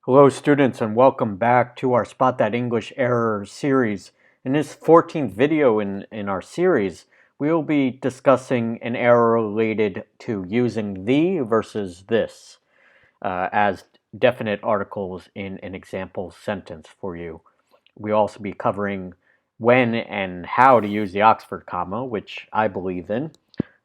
Hello students and welcome back to our Spot That English Error series. In this 14th video in our series, we will be discussing an error related to using the versus this as definite articles in an example sentence for you. We'll also be covering when and how to use the Oxford comma, which I believe in.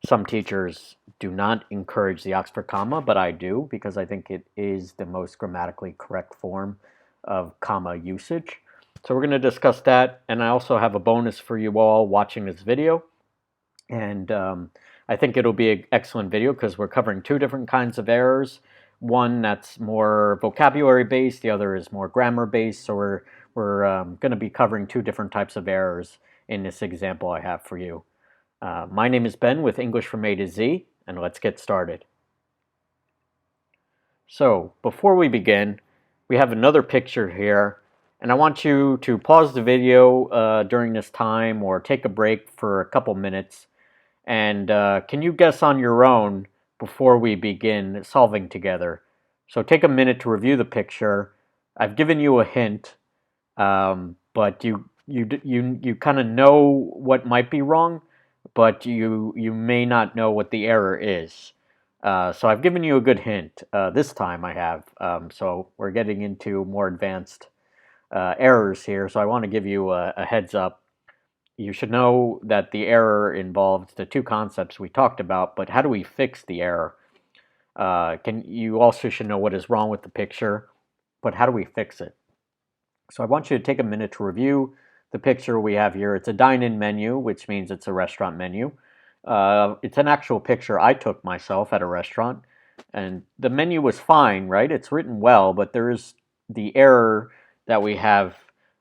Some teachers do not encourage the Oxford comma, but I do because I think it is the most grammatically correct form of comma usage. So we're going to discuss that, and I also have a bonus for you all watching this video. And I think it'll be an excellent video because we're covering two different kinds of errors. One that's more vocabulary based, the other is more grammar based. So we're going to be covering two different types of errors in this example I have for you. My name is Ben with English from A to Z, and let's get started. So, before we begin, we have another picture here, and I want you to pause the video during this time or take a break for a couple minutes. And can you guess on your own before we begin solving together? So take a minute to review the picture. I've given you a hint, but you kind of know what might be wrong, but you may not know what the error is. So I've given you a good hint. This time I have. So we're getting into more advanced errors here. So I want to give you a heads up. You should know that the error involves the two concepts we talked about, but how do we fix the error? You also should know what is wrong with the picture, but how do we fix it? So I want you to take a minute to review the picture we have here. It's a dine-in menu, which means it's a restaurant menu. It's an actual picture I took myself at a restaurant, and the menu was fine, right? It's written well, but there is the error that we have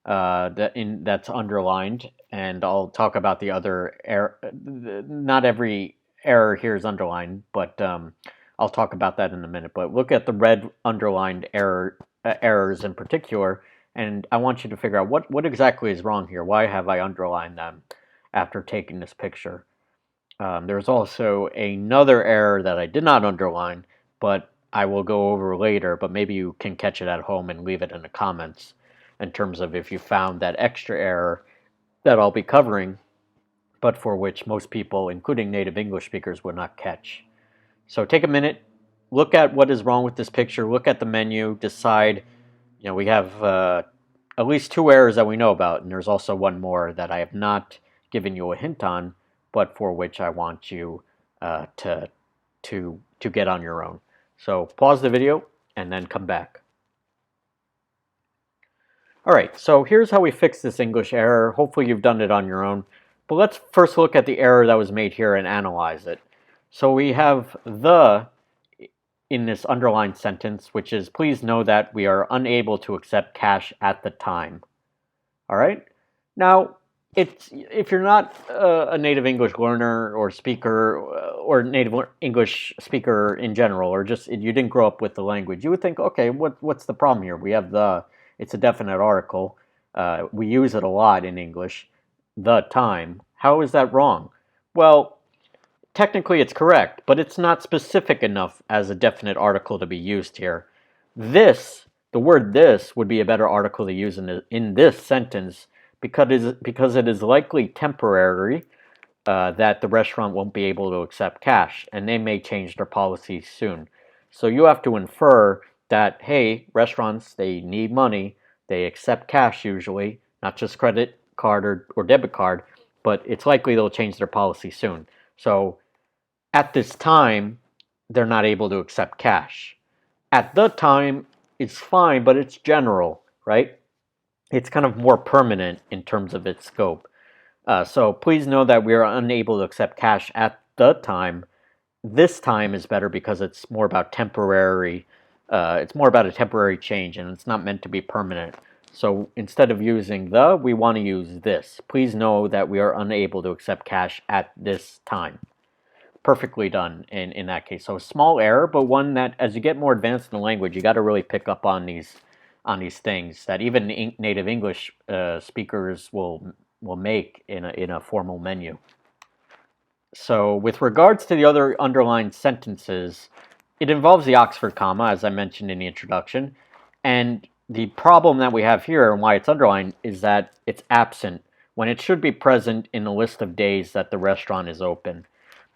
that's underlined, and I'll talk about the other error. Not every error here is underlined, but I'll talk about that in a minute. But look at the red underlined errors in particular, and I want you to figure out what exactly is wrong here. Why have I underlined them after taking this picture? There's also another error that I did not underline, but I will go over later, but maybe you can catch it at home and leave it in the comments in terms of if you found that extra error that I'll be covering, but for which most people, including native English speakers, would not catch. So take a minute, look at what is wrong with this picture, look at the menu, decide. We have at least two errors that we know about, and there's also one more that I have not given you a hint on, but for which I want you to get on your own. So pause the video and then come back. All right, so here's how we fix this English error. Hopefully you've done it on your own. But let's first look at the error that was made here and analyze it. So we have the in this underlined sentence, which is, please know that we are unable to accept cash at the time. All right? Now, if you're not a native English learner or speaker or native English speaker in general, or just you didn't grow up with the language, you would think, okay, what's the problem here? We have it's a definite article. We use it a lot in English. The time. How is that wrong? Well, technically it's correct, but it's not specific enough as a definite article to be used here. The word this, would be a better article to use in this sentence because it is likely temporary that the restaurant won't be able to accept cash, and they may change their policies soon. So you have to infer that, hey, restaurants, they need money, they accept cash usually, not just credit card or debit card, but it's likely they'll change their policy soon. So at this time, they're not able to accept cash. At the time, it's fine, but it's general, right? It's kind of more permanent in terms of its scope. So please know that we are unable to accept cash at the time. This time is better because it's more about temporary. It's more about a temporary change, and it's not meant to be permanent. So instead of using we want to use this. Please know that we are unable to accept cash at this time. Perfectly done in that case. So a small error, but one that as you get more advanced in the language, you got to really pick up on these things that even native English speakers will make in a formal menu. So with regards to the other underlined sentences, it involves the Oxford comma, as I mentioned in the introduction. And the problem that we have here and why it's underlined is that it's absent when it should be present in the list of days that the restaurant is open.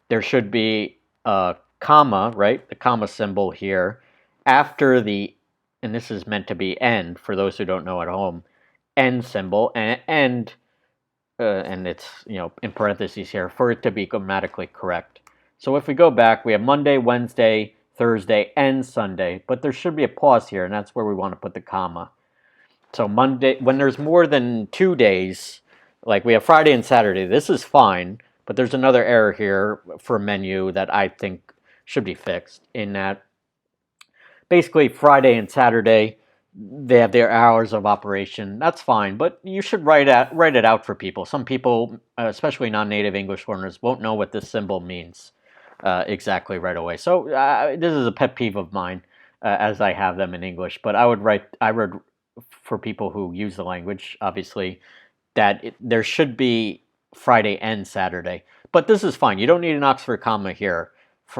There should be a comma, right? The comma symbol here after the, and this is meant to be end for those who don't know at home, end symbol, and it's, in parentheses here for it to be grammatically correct. So if we go back, we have Monday, Wednesday, Thursday, and Sunday, but there should be a pause here, and that's where we want to put the comma. So Monday, when there's more than 2 days, like we have Friday and Saturday, this is fine, but there's another error here for menu that I think should be fixed, in that basically Friday and Saturday, they have their hours of operation. That's fine, but you should write it out for people. Some people, especially non-native English learners, won't know what this symbol means exactly right away. So this is a pet peeve of mine, as I have them in English. But I would for people who use the language, obviously, that there should be Friday and Saturday. But this is fine. You don't need an Oxford comma here.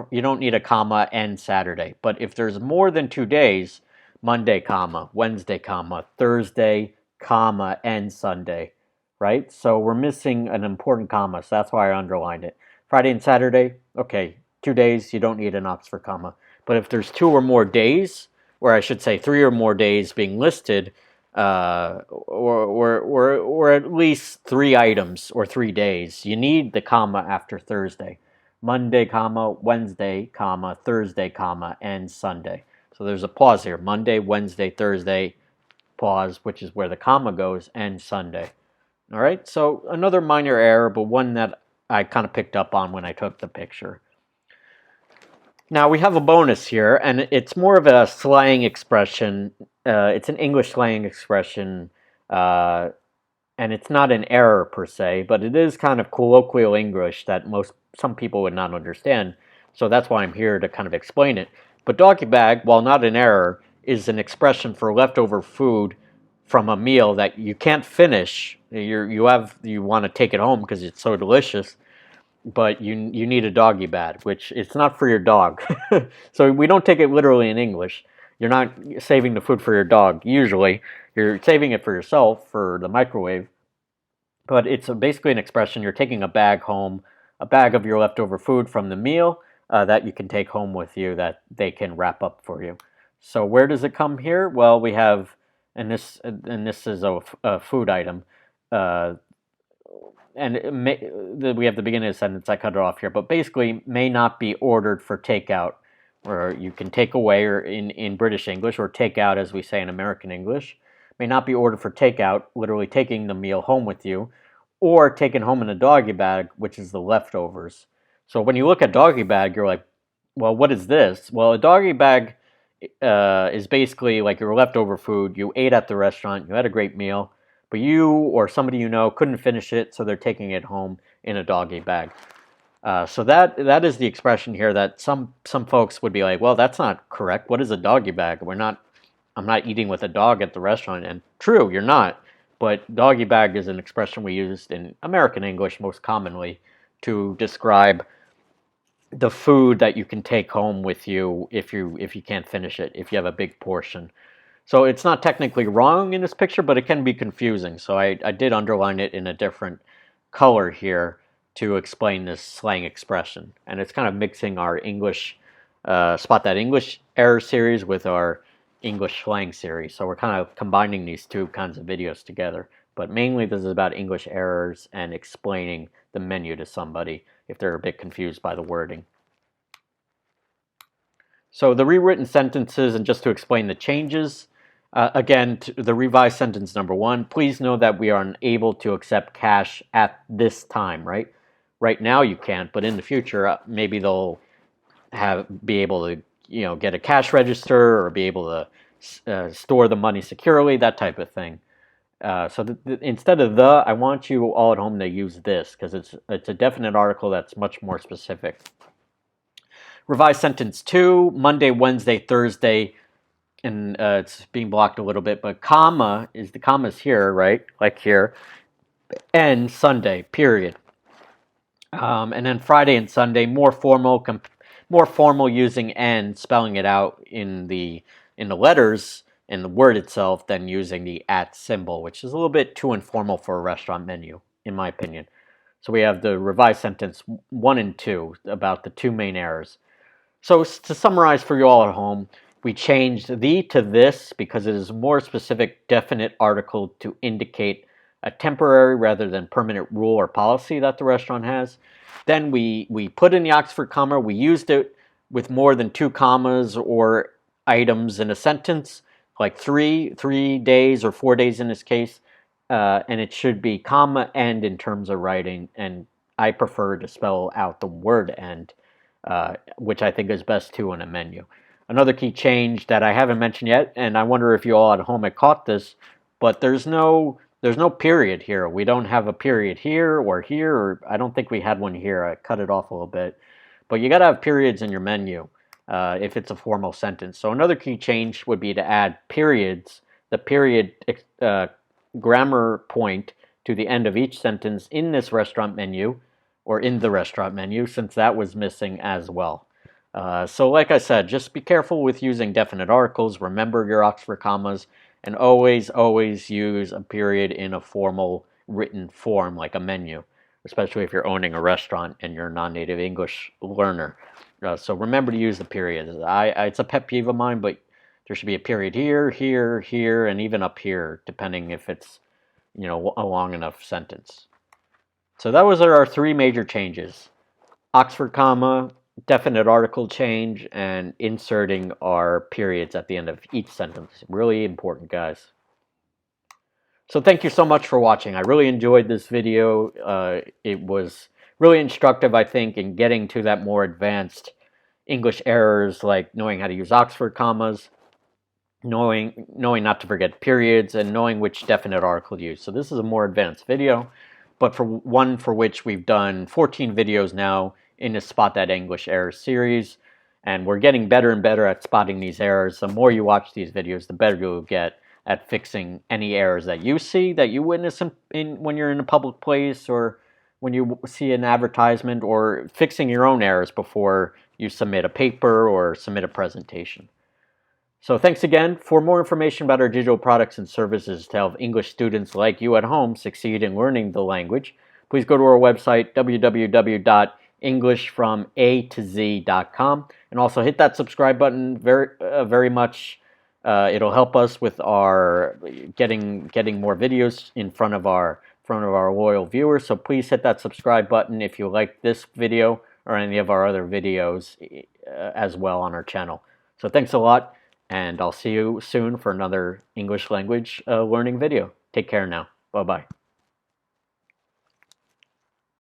You don't need a comma and Saturday. But if there's more than 2 days, Monday, comma, Wednesday, comma, Thursday, comma, and Sunday, right? So we're missing an important comma, so that's why I underlined it. Friday and Saturday, okay, 2 days, you don't need an Oxford comma. But if there's 2 or more days, or I should say 3 or more days being listed, or at least 3 items or 3 days, you need the comma after Thursday. Monday, comma, Wednesday, comma, Thursday, comma, and Sunday. So there's a pause here. Monday, Wednesday, Thursday, pause, which is where the comma goes, and Sunday. All right, so another minor error, but one that I kind of picked up on when I took the picture. Now we have a bonus here, and it's more of a slang expression. It's an English slang expression, and it's not an error per se, but it is kind of colloquial English that some people would not understand. So that's why I'm here to kind of explain it. But doggy bag, while not an error, is an expression for leftover food from a meal that you can't finish. You want to take it home because it's so delicious, but you need a doggy bag, which it's not for your dog. So we don't take it literally in English. You're not saving the food for your dog. Usually, you're saving it for yourself for the microwave. But it's basically an expression. You're taking a bag home, a bag of your leftover food from the meal that you can take home with you that they can wrap up for you. So where does it come here? Well, we have, and this is a food item, and we have the beginning of the sentence. I cut it off here, but basically may not be ordered for takeout, or you can take away, or in British English, or take out as we say in American English. May not be ordered for takeout, literally taking the meal home with you, or taken home in a doggy bag, which is the leftovers. So when you look at doggy bag, you're like, well, what is this? Well, a doggy bag is basically like your leftover food. You ate at the restaurant, you had a great meal, but you or somebody you know couldn't finish it, so they're taking it home in a doggy bag. So that is the expression here that some folks would be like, well, that's not correct. What is a doggy bag? I'm not eating with a dog at the restaurant. And true, you're not. But doggy bag is an expression we used in American English most commonly to describe the food that you can take home with you if you can't finish it, if you have a big portion. So it's not technically wrong in this picture, but it can be confusing. So I did underline it in a different color here to explain this slang expression. And it's kind of mixing our English, Spot That English error series with our English slang series. So we're kind of combining these two kinds of videos together. But mainly this is about English errors and explaining the menu to somebody if they're a bit confused by the wording. So the rewritten sentences, and just to explain the changes, again, the revised sentence number 1, please know that we are unable to accept cash at this time, right? Right now you can't, but in the future, maybe they'll be able to, get a cash register or be able to store the money securely, that type of thing. So instead of the, I want you all at home to use this because it's a definite article that's much more specific. Revised sentence 2, Monday, Wednesday, Thursday, and it's being blocked a little bit, but the comma's here, right? Like here, and Sunday, period. And then Friday and Sunday, more formal using and spelling it out in the letters in the word itself than using the at symbol, which is a little bit too informal for a restaurant menu, in my opinion. So we have the revised sentence 1 and 2 about the two main errors. So to summarize for you all at home, we changed the to this because it is a more specific, definite article to indicate a temporary rather than permanent rule or policy that the restaurant has. Then we put in the Oxford comma. We used it with more than 2 commas or items in a sentence, like three days or 4 days in this case, and it should be comma end in terms of writing. And I prefer to spell out the word end, which I think is best too in a menu. Another key change that I haven't mentioned yet, and I wonder if you all at home had caught this, but there's no period here. We don't have a period here, or I don't think we had one here. I cut it off a little bit. But you got to have periods in your menu if it's a formal sentence. So another key change would be to add periods, the period grammar point to the end of each sentence in this restaurant menu, or in the restaurant menu, since that was missing as well. So like I said, just be careful with using definite articles. Remember your Oxford commas, and always use a period in a formal written form like a menu, especially if you're owning a restaurant and you're a non-native English learner. So remember to use the periods. It's a pet peeve of mine, but there should be a period here, here, here, and even up here, depending if it's, a long enough sentence. So that was our 3 major changes: Oxford comma, definite article change, and inserting our periods at the end of each sentence. Really important, guys. So thank you so much for watching. I really enjoyed this video. It was really instructive, I think, in getting to that more advanced English errors, like knowing how to use Oxford commas, knowing not to forget periods, and knowing which definite article to use. So this is a more advanced video, but for one for which we've done 14 videos now in the Spot That English Errors series, and we're getting better and better at spotting these errors. The more you watch these videos, the better you'll get at fixing any errors that you see, that you witness when you're in a public place, or when you see an advertisement, or fixing your own errors before you submit a paper or submit a presentation. So thanks again. For more information about our digital products and services to help English students like you at home succeed in learning the language, please go to our website, www.englishfromatoz.com, and also hit that subscribe button very much. It'll help us with our getting more videos in front of our loyal viewers. So please hit that subscribe button if you like this video or any of our other videos as well on our channel. So thanks a lot, and I'll see you soon for another English language learning video. Take care now. Bye-bye.